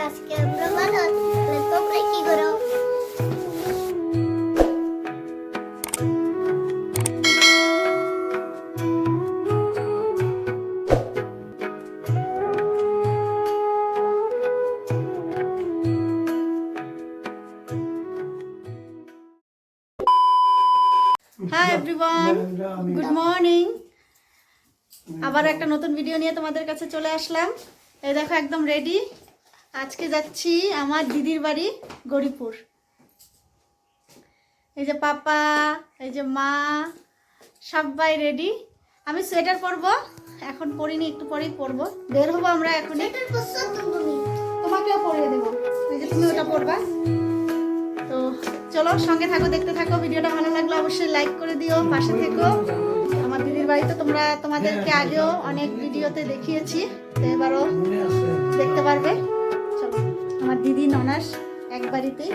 আজকে আমরা ভালো তাহলে তোমরা কি করো? Hi everyone, good morning. আবার একটা নতুন ভিডিও নিয়ে তোমাদের কাছে চলে আসলাম। এই দেখো একদম রেডি। আজকে যাচ্ছি আমার দিদির বাড়ি গরিপুর। এই যে পাপা, এই যে মা, সবাই রেডি। আমি সোয়েটার পরবো, এখন পরিনি, একটু পরেই পরবো। বের হবো আমরা এখনই। তোমাকেও পরিয়ে দেবো, এই যে তুমি ওটা পরবা। তো চলো সঙ্গে থাকো, দেখতে থাকো। ভিডিওটা ভালো লাগলে অবশ্যই লাইক করে দিও, পাশে থেকো। আমার দিদির বাড়িতে তোমাদেরকে আগেও অনেক ভিডিওতে দেখিয়েছি, তো এবারও দেখতে পারবে। চলো, আমার দিদি ননাস এক বাড়িতেই।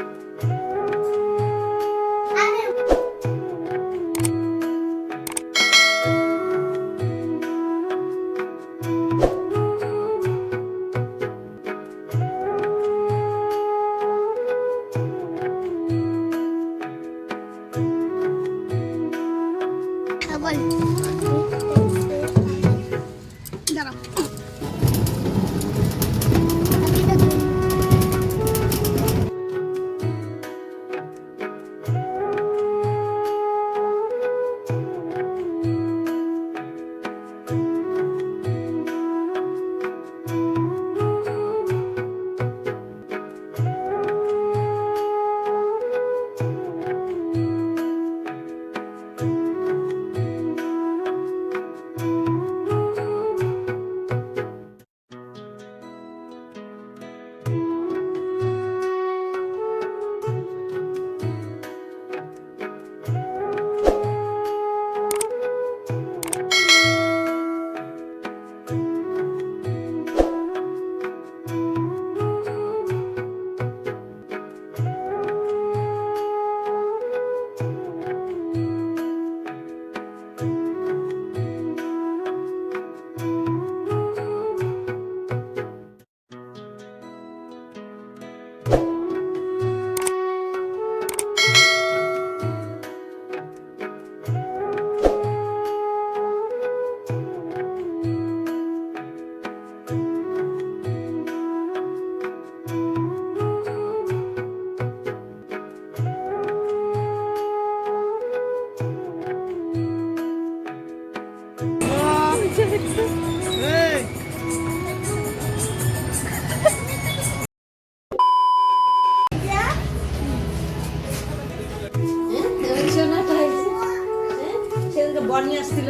বনি আসছিল,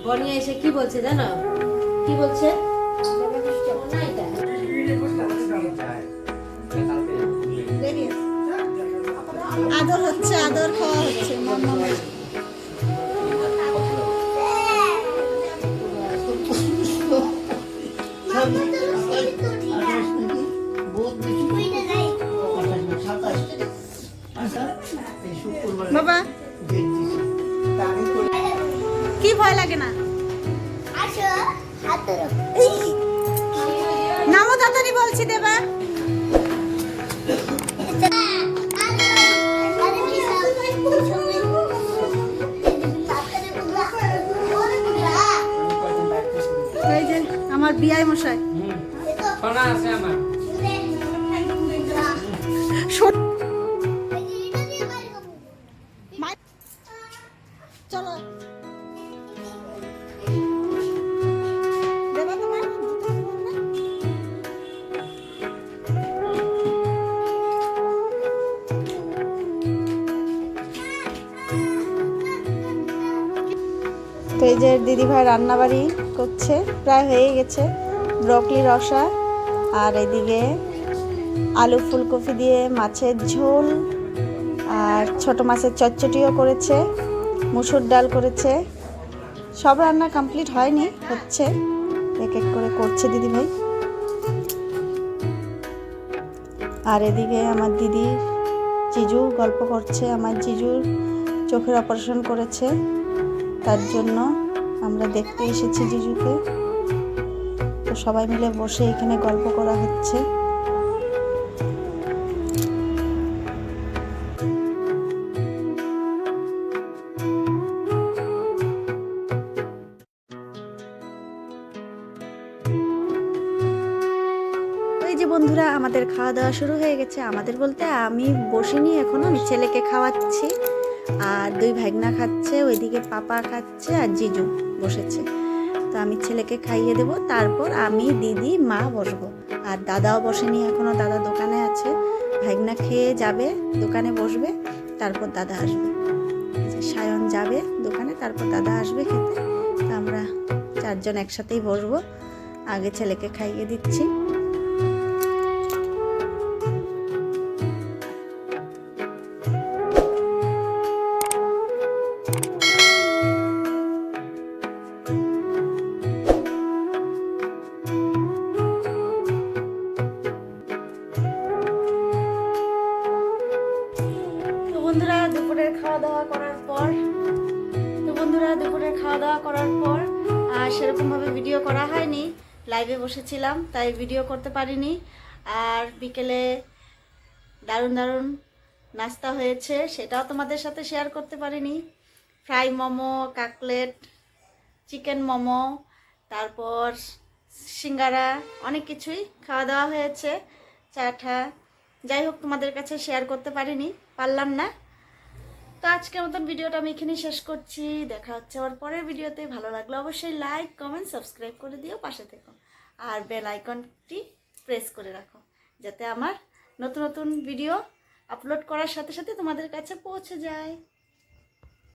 বনি এসে কি বলছে জানো? কি বলছে? আদর হচ্ছে, আদর খাওয়া হচ্ছে। বাবা কি ভয় লাগে না? নামো তাড়াতাড়ি বলছি দেবা। এই যে আমার বিয়াই মশাই। চলো দেবা তোমার তো এই যে দিদিভাই রান্নাবাড়ি করছে, প্রায় হয়ে গেছে। ব্রকলি রসা, আর এদিকে আলু ফুলকপি দিয়ে মাছের ঝোল, আর ছোট মাছের চচ্চটিও করেছে, মুসুর ডাল করেছে। সব রান্না কমপ্লিট হয়নি, হচ্ছে, এক এক করে করছে দিদিভাই। আর এদিকে আমার দিদি জিজু গল্প করছে। আমার জিজুর চোখের অপারেশন করেছে, তার জন্য আমরা দেখতে এসেছি জিজুকে। তো সবাই মিলে বসে এখানে গল্প করা হচ্ছে। বন্ধুরা, আমাদের খাওয়া দাওয়া শুরু হয়ে গেছে। আমাদের বলতে আমি বসিনি এখনো, আমি ছেলেকে খাওয়াচ্ছি আর দুই ভাগনা খাচ্ছে, ওইদিকে পাপা খাচ্ছে আর জিজু বসেছে। তো আমি ছেলেকে খাইয়ে দেব, তারপর আমি, দিদি, মা বসবো। আর দাদাও বসেনি এখনো, দাদা দোকানে আছে। ভাগনা খেয়ে যাবে, দোকানে বসবে, তারপর দাদা আসবে। সায়ন যাবে দোকানে, তারপর দাদা আসবে খেতে। তো আমরা চারজন একসাথেই বসবো। আগে ছেলেকে খাইয়ে দিচ্ছি। বন্ধুরা দুপুরের খাওয়া দাওয়া করার পর আর সেরকমভাবে ভিডিও করা হয়নি, লাইভে বসেছিলাম তাই ভিডিও করতে পারিনি। আর বিকেলে দারুণ দারুণ নাস্তা হয়েছে, সেটাও তোমাদের সাথে শেয়ার করতে পারিনি। ফ্রাই মোমো, কাকলেট, চিকেন মোমো, তারপর সিঙ্গারা, অনেক কিছুই খাওয়া দাওয়া হয়েছে, চাটা। যাই হোক, তোমাদের কাছে শেয়ার করতে পারলাম না। তো আজকের মতন ভিডিওটা আমি এখানেই শেষ করছি। দেখা হচ্ছে আবার পরের ভিডিওতে। ভালো লাগলে অবশ্যই লাইক, কমেন্ট, সাবস্ক্রাইব করে দিও, পাশে থেকো। আর বেল আইকনটি প্রেস করে রাখো, যাতে আমার নতুন নতুন ভিডিও আপলোড করার সাথে সাথে তোমাদের কাছে পৌঁছে যায়।